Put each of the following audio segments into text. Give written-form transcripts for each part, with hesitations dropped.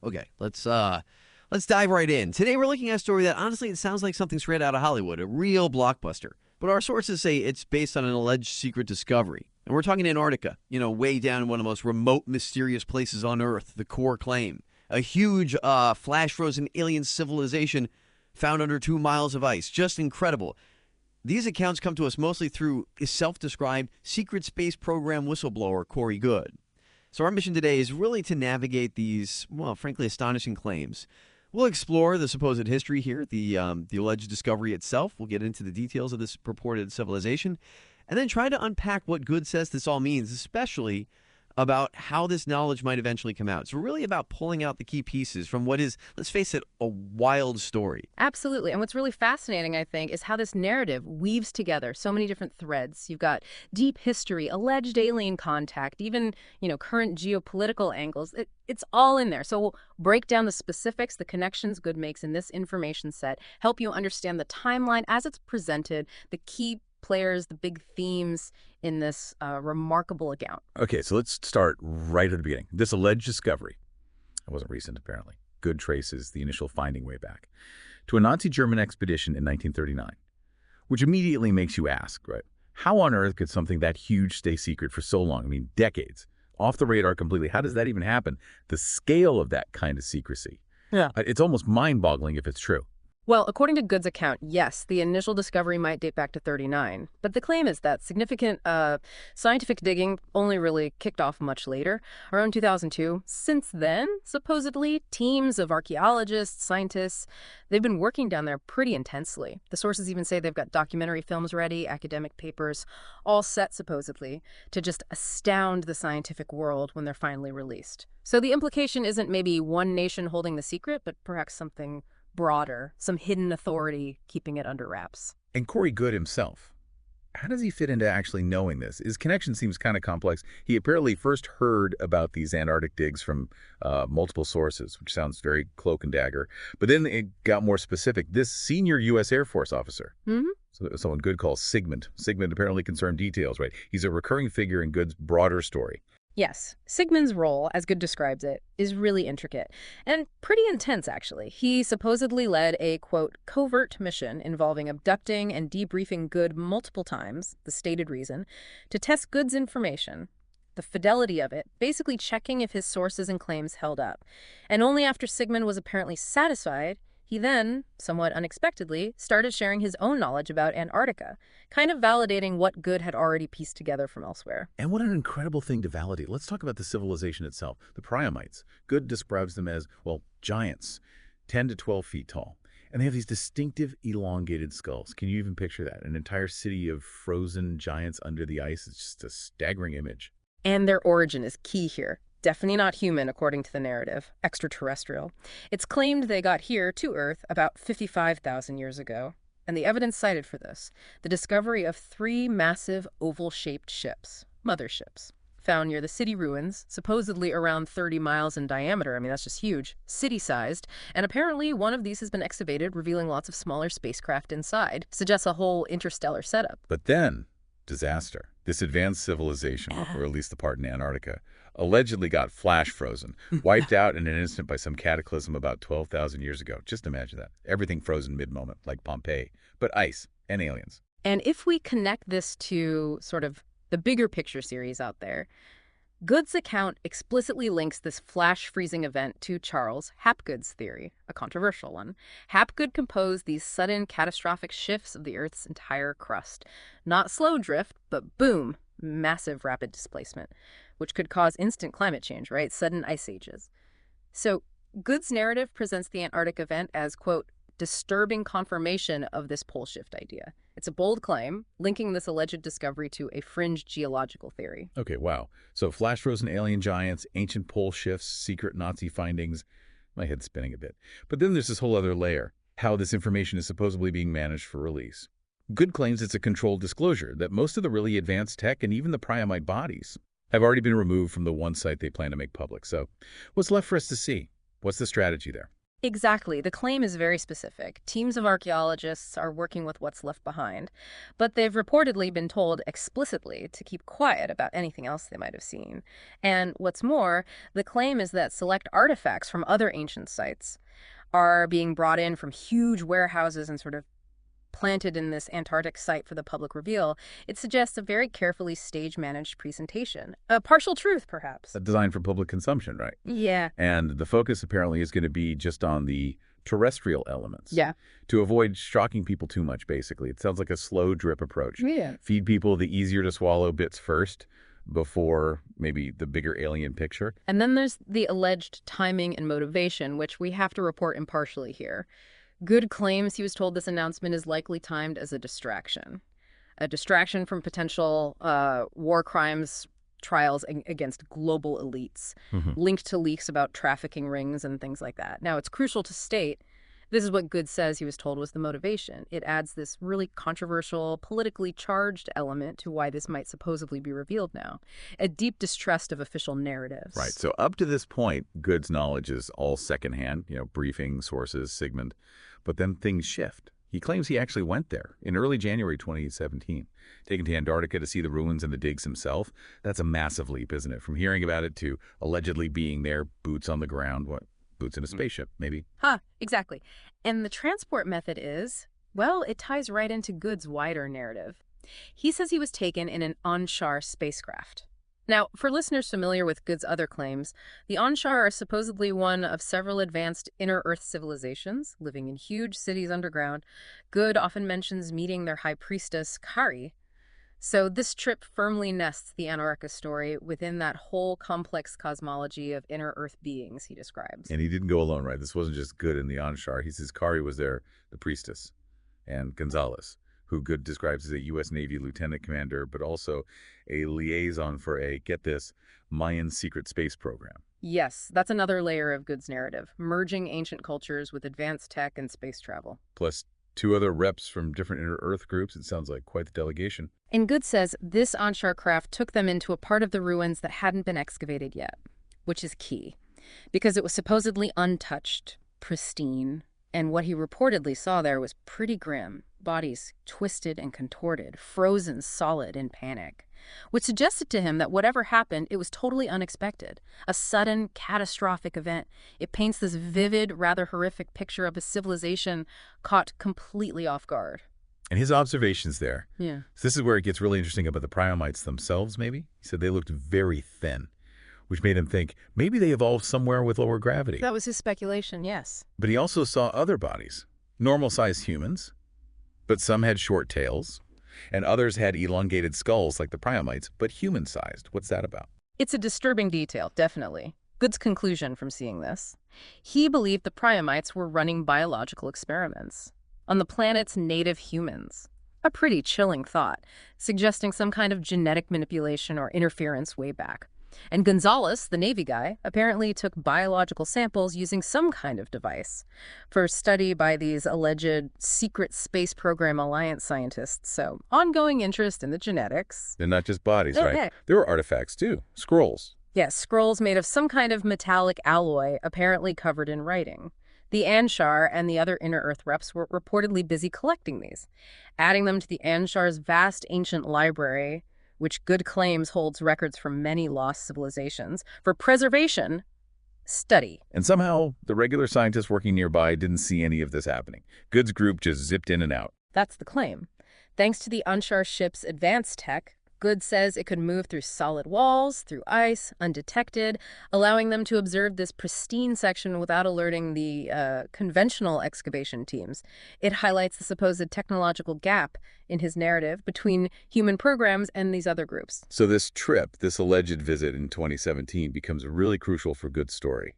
Okay, let's dive right in. Today we're looking at a story that honestly it sounds like something straight out of Hollywood, a real blockbuster. But our sources say it's based on an alleged secret discovery. And we're talking Antarctica, way down in one of the most remote, mysterious places on Earth, the core claim. A huge, flash-frozen alien civilization found under 2 miles of ice. Just incredible. These accounts come to us mostly through a self-described secret space program whistleblower, Corey Goode. So our mission today is really to navigate these, well, frankly, astonishing claims. We'll explore the supposed history here, the alleged discovery itself. We'll get into the details of this purported civilization, and then try to unpack what Goode says this all means, especially about how this knowledge might eventually come out. It's really about pulling out the key pieces from what is, let's face it, a wild story. Absolutely. And what's really fascinating, I think, is how this narrative weaves together so many different threads. You've got deep history, alleged alien contact, even, current geopolitical angles. It's all in there. So we'll break down the specifics, the connections Goode makes in this information set, help you understand the timeline as it's presented, the key players, the big themes in this remarkable account. Okay, so let's start right at the beginning. This alleged discovery, it wasn't recent apparently. Goode traces the initial finding way back to a Nazi-German expedition in 1939, which immediately makes you ask, right? How on earth could something that huge stay secret for so long? I mean, decades, off the radar completely. How does that even happen? The scale of that kind of secrecy. Yeah. It's almost mind-boggling if it's true. Well, according to Goode's account, yes, the initial discovery might date back to 39. But the claim is that significant scientific digging only really kicked off much later, around 2002. Since then, supposedly, teams of archaeologists, scientists, they've been working down there pretty intensely. The sources even say they've got documentary films ready, academic papers, all set, supposedly, to just astound the scientific world when they're finally released. So the implication isn't maybe one nation holding the secret, but perhaps something broader, some hidden authority keeping it under wraps. And Corey Goode himself, how does he fit into actually knowing this? His connection seems kind of complex. He apparently first heard about these Antarctic digs from multiple sources, which sounds very cloak and dagger. But then it got more specific. This senior U.S. Air Force officer, so someone Goode calls Sigmund. Sigmund apparently concerned details, right? He's a recurring figure in Goode's broader story. Yes, Sigmund's role, as Goode describes it, is really intricate and pretty intense, actually. He supposedly led a, quote, covert mission involving abducting and debriefing Goode multiple times, the stated reason, to test Goode's information, the fidelity of it, basically checking if his sources and claims held up. And only after Sigmund was apparently satisfied, he then, somewhat unexpectedly, started sharing his own knowledge about Antarctica, kind of validating what Goode had already pieced together from elsewhere. And what an incredible thing to validate. Let's talk about the civilization itself, the Priamites. Goode describes them as, well, giants, 10 to 12 feet tall. And they have these distinctive elongated skulls. Can you even picture that? An entire city of frozen giants under the ice. It's just a staggering image. And their origin is key here. Definitely not human, according to the narrative. Extraterrestrial. It's claimed they got here to Earth about 55,000 years ago. And the evidence cited for this, the discovery of 3 massive oval-shaped ships, motherships, found near the city ruins, supposedly around 30 miles in diameter. I mean, that's just huge. City-sized. And apparently one of these has been excavated, revealing lots of smaller spacecraft inside. Suggests a whole interstellar setup. But then, disaster. This advanced civilization, or at least the part in Antarctica, allegedly got flash frozen, wiped out in an instant by some cataclysm about 12,000 years ago. Just imagine that. Everything frozen mid-moment, like Pompeii, but ice and aliens. And if we connect this to sort of the bigger picture series out there, Goode's account explicitly links this flash freezing event to Charles Hapgood's theory, a controversial one. Hapgood composed these sudden catastrophic shifts of the Earth's entire crust. Not slow drift, but boom, massive rapid displacement, which could cause instant climate change, right? Sudden ice ages. So Goode's narrative presents the Antarctic event as, quote, disturbing confirmation of this pole shift idea. It's a bold claim, linking this alleged discovery to a fringe geological theory. Okay, wow. So flash-frozen alien giants, ancient pole shifts, secret Nazi findings. My head's spinning a bit. But then there's this whole other layer, how this information is supposedly being managed for release. Goode claims it's a controlled disclosure, that most of the really advanced tech and even the Priamite bodies have already been removed from the one site they plan to make public. So what's left for us to see? What's the strategy there? Exactly. The claim is very specific. Teams of archaeologists are working with what's left behind, but they've reportedly been told explicitly to keep quiet about anything else they might have seen. And what's more, the claim is that select artifacts from other ancient sites are being brought in from huge warehouses and sort of planted in this Antarctic site for the public reveal. It suggests a very carefully stage-managed presentation. A partial truth, perhaps. Designed for public consumption, right? Yeah. And the focus apparently is going to be just on the terrestrial elements. Yeah. To avoid shocking people too much, basically. It sounds like a slow drip approach. Yeah. Feed people the easier to swallow bits first before maybe the bigger alien picture. And then there's the alleged timing and motivation, which we have to report impartially here. Good claims he was told this announcement is likely timed as a distraction from potential war crimes trials against global elites, linked to leaks about trafficking rings and things like that. Now, it's crucial to state this is what Good says he was told was the motivation. It adds this really controversial, politically charged element to why this might supposedly be revealed now. A deep distrust of official narratives. Right. So up to this point, Good's knowledge is all secondhand, briefing, sources, Sigmund. But then things shift. He claims he actually went there in early January 2017, taken to Antarctica to see the ruins and the digs himself. That's a massive leap, isn't it? From hearing about it to allegedly being there, boots on the ground, boots in a spaceship, maybe. Exactly. And the transport method is, well, it ties right into Good's wider narrative. He says he was taken in an Anshar spacecraft. Now, for listeners familiar with Good's other claims, the Anshar are supposedly one of several advanced inner-Earth civilizations living in huge cities underground. Good often mentions meeting their high priestess, Kari. So this trip firmly nests the Antarctica story within that whole complex cosmology of inner-Earth beings he describes. And he didn't go alone, right? This wasn't just Good in the Anshar. He says Kari was there, the priestess, and Gonzalez, who Good describes as a U.S. Navy lieutenant commander, but also a liaison for a, get this, Mayan secret space program. Yes, that's another layer of Good's narrative, merging ancient cultures with advanced tech and space travel. Plus 2 other reps from different inner-Earth groups. It sounds like quite the delegation. And Good says this Anshar craft took them into a part of the ruins that hadn't been excavated yet, which is key, because it was supposedly untouched, pristine, and what he reportedly saw there was pretty grim. Bodies twisted and contorted, frozen solid in panic, which suggested to him that whatever happened, it was totally unexpected. A sudden, catastrophic event. It paints this vivid, rather horrific picture of a civilization caught completely off guard. And his observations there. Yeah. So this is where it gets really interesting about the Priamites themselves, maybe. He said they looked very thin, which made him think maybe they evolved somewhere with lower gravity. That was his speculation, yes. But he also saw other bodies, normal-sized humans, but some had short tails, and others had elongated skulls like the Priamites, but human-sized. What's that about? It's a disturbing detail, definitely. Good's conclusion from seeing this. He believed the Priamites were running biological experiments on the planet's native humans. A pretty chilling thought, suggesting some kind of genetic manipulation or interference way back. And Gonzalez, the Navy guy, apparently took biological samples using some kind of device for study by these alleged secret space program alliance scientists. So ongoing interest in the genetics. They're not just bodies, right? There were artifacts, too. Scrolls. Yes, scrolls made of some kind of metallic alloy, apparently covered in writing. The Anshar and the other inner-Earth reps were reportedly busy collecting these, adding them to the Anshar's vast ancient library, which Good claims holds records from many lost civilizations, for preservation, study. And somehow, the regular scientists working nearby didn't see any of this happening. Good's group just zipped in and out. That's the claim. Thanks to the Anshar ship's advanced tech, Good says it could move through solid walls, through ice, undetected, allowing them to observe this pristine section without alerting the conventional excavation teams. It highlights the supposed technological gap in his narrative between human programs and these other groups. So this trip, this alleged visit in 2017, becomes really crucial for Good's story.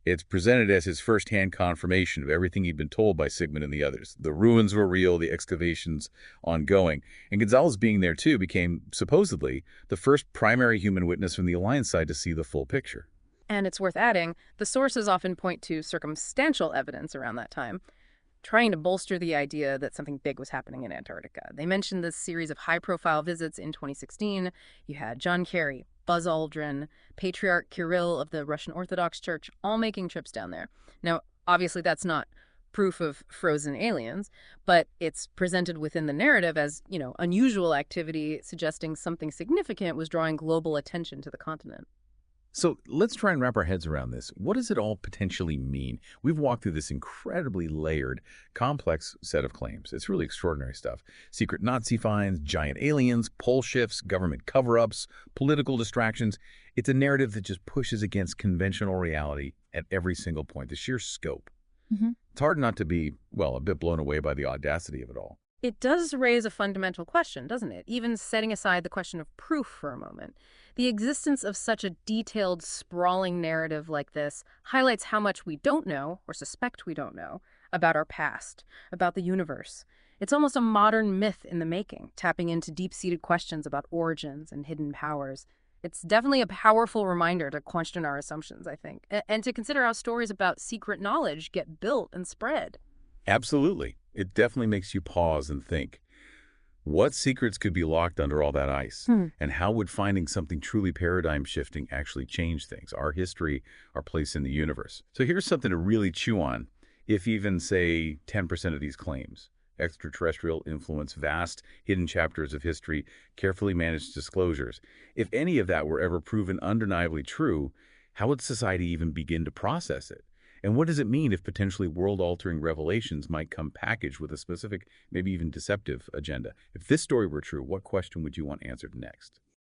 It's presented as his first-hand confirmation of everything he'd been told by Sigmund and the others. The ruins were real, the excavations ongoing. And Gonzalez being there, too, became, supposedly, the first primary human witness from the Alliance side to see the full picture. And it's worth adding, the sources often point to circumstantial evidence around that time, trying to bolster the idea that something big was happening in Antarctica. They mentioned this series of high-profile visits in 2016. You had John Kerry, Buzz Aldrin, Patriarch Kirill of the Russian Orthodox Church, all making trips down there. Now, Obviously, that's not proof of frozen aliens, but it's presented within the narrative as, unusual activity suggesting something significant was drawing global attention to the continent. So let's try and wrap our heads around this. What does it all potentially mean? We've walked through this incredibly layered, complex set of claims. It's really extraordinary stuff. Secret Nazi finds, giant aliens, pole shifts, government cover-ups, political distractions. It's a narrative that just pushes against conventional reality at every single point, the sheer scope. It's hard not to be, well, a bit blown away by the audacity of it all. It does raise a fundamental question, doesn't it? Even setting aside the question of proof for a moment. The existence of such a detailed, sprawling narrative like this highlights how much we don't know, or suspect we don't know, about our past, about the universe. It's almost a modern myth in the making, tapping into deep-seated questions about origins and hidden powers. It's definitely a powerful reminder to question our assumptions, I think, and to consider how stories about secret knowledge get built and spread. Absolutely. It definitely makes you pause and think. What secrets could be locked under all that ice? And how would finding something truly paradigm-shifting actually change things, our history, our place in the universe? So here's something to really chew on. If even, say, 10% of these claims, extraterrestrial influence, vast hidden chapters of history, carefully managed disclosures, if any of that were ever proven undeniably true, how would society even begin to process it? And what does it mean if potentially world-altering revelations might come packaged with a specific, maybe even deceptive agenda? If this story were true, what question would you want answered next?